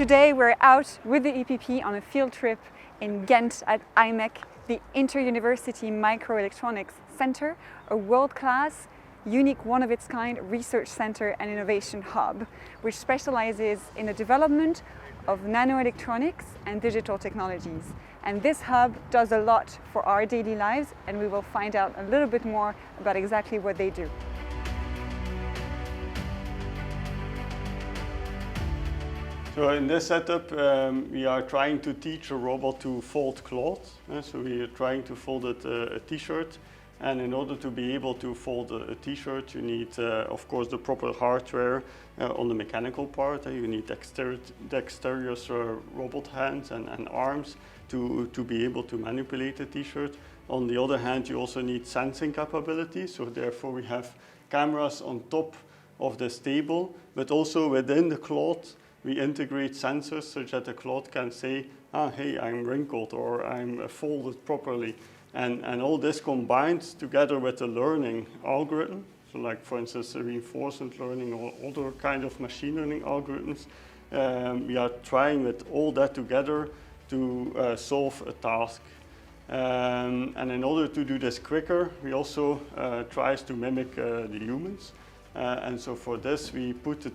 Today we're out with the EPP on a field trip in Ghent at IMEC, the Inter-University Microelectronics Center, a world-class, unique, one-of-its-kind research center and innovation hub, which specializes in the development of nanoelectronics and digital technologies. And this hub does a lot for our daily lives, and we will find out a little bit more about exactly what they do. So in this setup, we are trying to teach a robot to fold cloth. So we are trying to fold a t-shirt. And in order to be able to fold a t-shirt, you need, of course, the proper hardware on the mechanical part. You need dexterous robot hands and arms to be able to manipulate the t-shirt. On the other hand, you also need sensing capabilities. So therefore, we have cameras on top of this table, but also within the cloth, we integrate sensors such that the cloth can say, hey, I'm wrinkled or I'm folded properly. And all this combined together with the learning algorithm, so like for instance, reinforcement learning or other kind of machine learning algorithms, we are trying with all that together to solve a task. And in order to do this quicker, we also try to mimic the humans. And so for this, we put the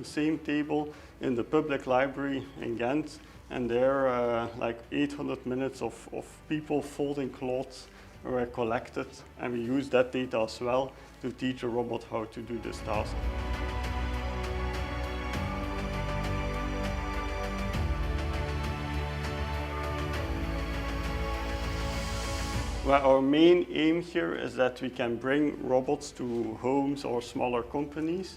same table, in the public library in Ghent, and there like 800 minutes of people folding cloths were collected, and we use that data as well to teach a robot how to do this task. Well, our main aim here is that we can bring robots to homes or smaller companies.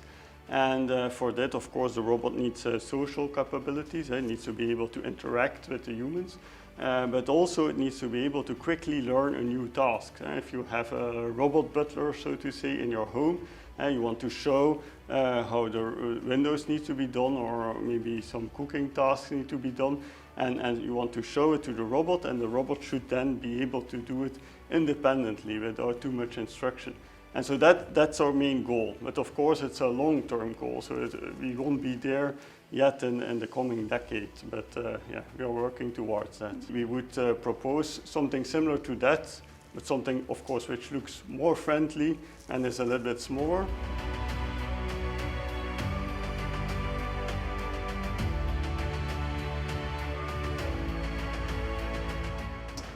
And for that, of course, the robot needs social capabilities. It needs to be able to interact with the humans. But also it needs to be able to quickly learn a new task. If you have a robot butler, so to say, in your home, you want to show how the windows need to be done, or maybe some cooking tasks need to be done. And you want to show it to the robot, and the robot should then be able to do it independently without too much instruction. And so that's our main goal. But of course, it's a long-term goal, so we won't be there yet in the coming decade. But yeah, we are working towards that. We would propose something similar to that, but something, of course, which looks more friendly and is a little bit smaller.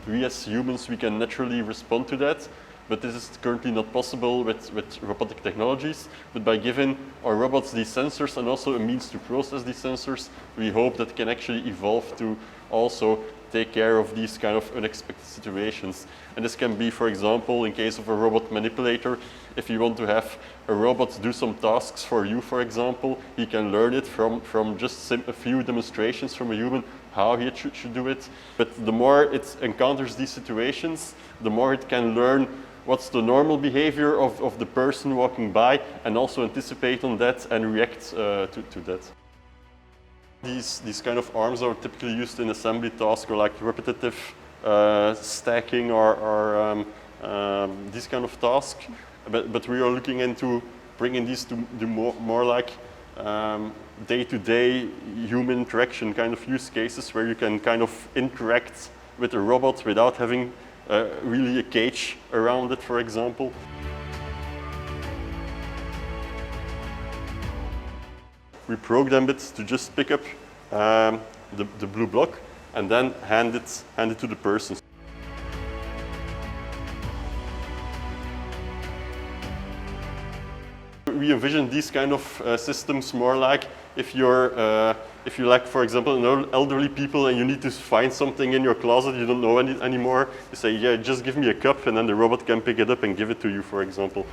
We as humans, we can naturally respond to that, but this is currently not possible with robotic technologies. But by giving our robots these sensors and also a means to process these sensors, we hope that can actually evolve to also take care of these kind of unexpected situations. And this can be, for example, in case of a robot manipulator, if you want to have a robot do some tasks for you, for example, he can learn it from just a few demonstrations from a human, how he should do it. But the more it encounters these situations, the more it can learn what's the normal behavior of the person walking by, and also anticipate on that and react to that. These kind of arms are typically used in assembly tasks or like repetitive stacking or these kind of tasks. But we are looking into bringing these to do more like day-to-day human interaction kind of use cases where you can kind of interact with a robot without having really a cage around it, for example. We program it to just pick up the blue block and then hand it to the person. We envision these kind of systems more like if you like, for example, elderly people and you need to find something in your closet you don't know anymore, you say, yeah, just give me a cup, and then the robot can pick it up and give it to you, for example.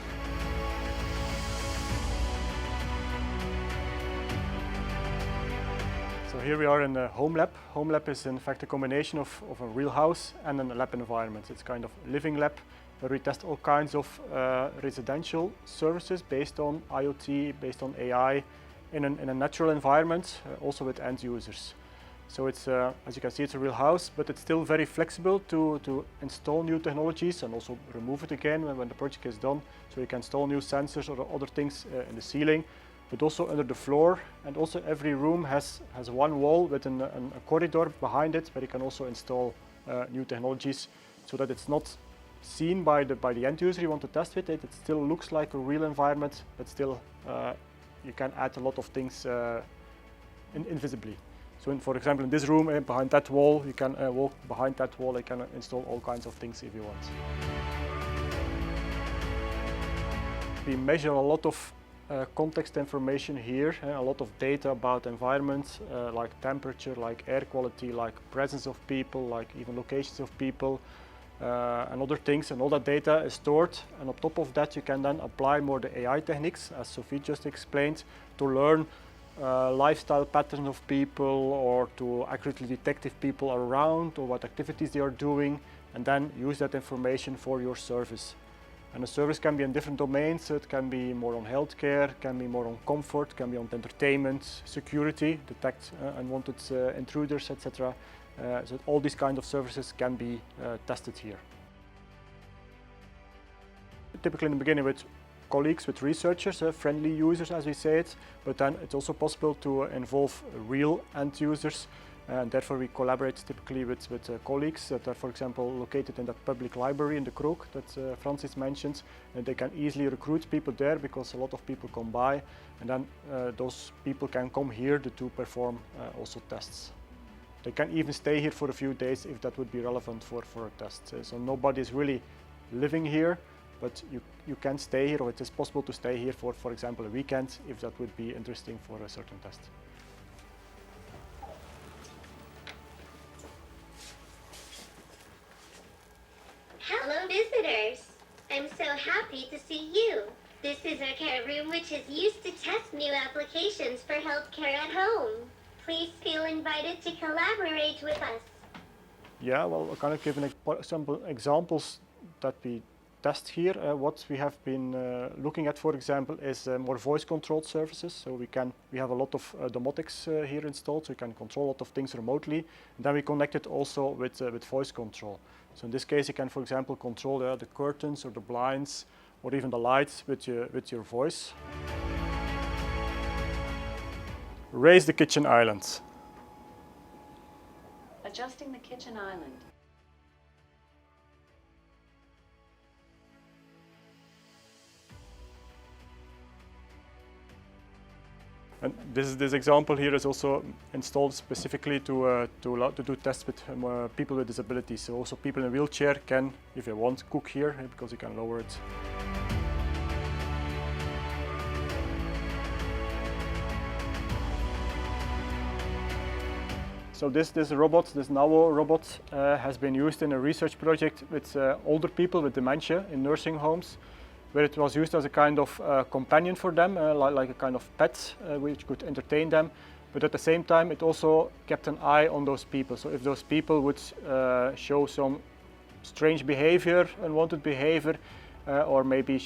So here we are in the HomeLab. HomeLab is in fact a combination of a real house and a lab environment. It's kind of living lab where we test all kinds of residential services based on IoT, based on AI, in a natural environment, also with end users. So it's, as you can see, it's a real house, but it's still very flexible to install new technologies and also remove it again when the project is done. So you can install new sensors or other things in the ceiling, but also under the floor, and also every room has one wall with a corridor behind it where you can also install new technologies so that it's not seen by the end user you want to test with it. It still looks like a real environment, but still you can add a lot of things invisibly. So for example, in this room, behind that wall, you can walk behind that wall, you can install all kinds of things if you want. We measure a lot of context information here, a lot of data about environment, like temperature, like air quality, like presence of people, like even locations of people, and other things, and all that data is stored, and on top of that you can then apply more the AI techniques, as Sophie just explained, to learn lifestyle patterns of people, or to accurately detect if people are around or what activities they are doing, and then use that information for your service. And the service can be in different domains, so it can be more on healthcare, can be more on comfort, can be on entertainment, security, detect unwanted intruders, etc. So all these kind of services can be tested here. Typically in the beginning with colleagues, with researchers, friendly users as we say it, but then it's also possible to involve real end users, and therefore we collaborate typically with colleagues that are, for example, located in that public library in the Krook that Francis mentioned, and they can easily recruit people there because a lot of people come by, and then those people can come here to perform also tests. They can even stay here for a few days if that would be relevant for a test. So nobody is really living here, but you can stay here, or it is possible to stay here for example, a weekend if that would be interesting for a certain test. Hello visitors! I'm so happy to see you. This is our care room, which is used to test new applications for healthcare at home. Please feel invited to collaborate with us. Yeah, well, I kind of give some examples that we test here. What we have been looking at, for example, is more voice-controlled services. So we have a lot of domotics here installed, so we can control a lot of things remotely. And then we connect it also with voice control. So in this case, you can, for example, control the curtains or the blinds, or even the lights with your voice. Raise the kitchen island. Adjusting the kitchen island. And this example here is also installed specifically to do tests with people with disabilities. So also people in a wheelchair can, if they want, cook here because you can lower it. So this robot, this Nawo robot, has been used in a research project with older people with dementia in nursing homes, where it was used as a kind of companion for them, like a kind of pet which could entertain them. But at the same time, it also kept an eye on those people. So if those people would show some strange behavior, unwanted behavior, or maybe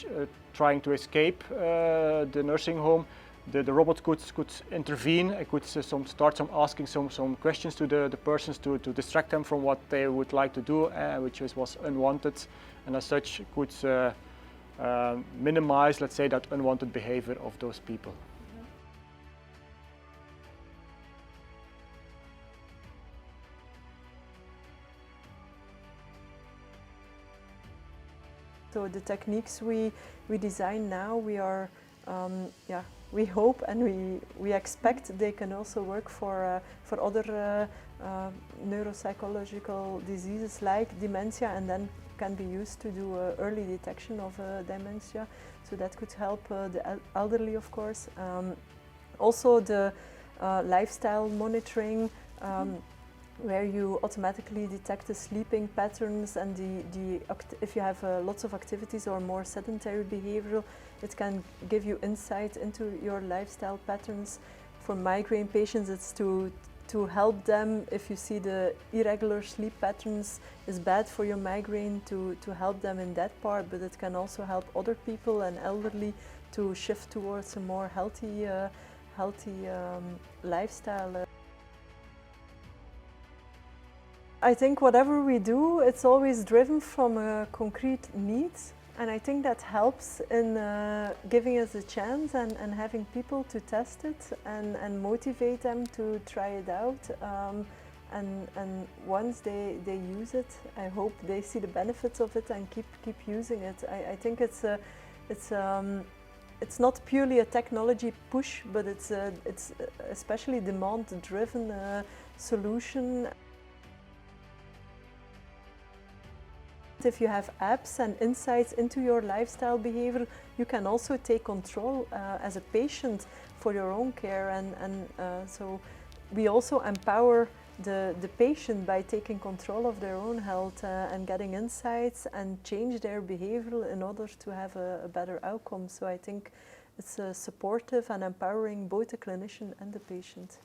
trying to escape the nursing home, the robot could intervene. It could start asking some questions to the persons to distract them from what they would like to do, which was unwanted, and as such could minimize, let's say, that unwanted behavior of those people. So the techniques we design now, we hope and we expect they can also work for other neuropsychological diseases like dementia, and then can be used to do early detection of dementia. So that could help the elderly, of course. Also the lifestyle monitoring, where you automatically detect the sleeping patterns and if you have lots of activities or more sedentary behavioral, it can give you insight into your lifestyle patterns. For migraine patients, it's to help them, if you see the irregular sleep patterns is bad for your migraine, to help them in that part, but it can also help other people and elderly to shift towards a more healthy lifestyle. I think whatever we do, it's always driven from a concrete need, And I think that helps in giving us a chance and having people to test it and motivate them to try it out. And once they use it, I hope they see the benefits of it and keep using it. I think it's not purely a technology push, but it's especially demand-driven solution. If you have apps and insights into your lifestyle behavior, you can also take control as a patient for your own care, and so we also empower the patient by taking control of their own health and getting insights and change their behavior in order to have a better outcome. So I think it's supportive and empowering both the clinician and the patient.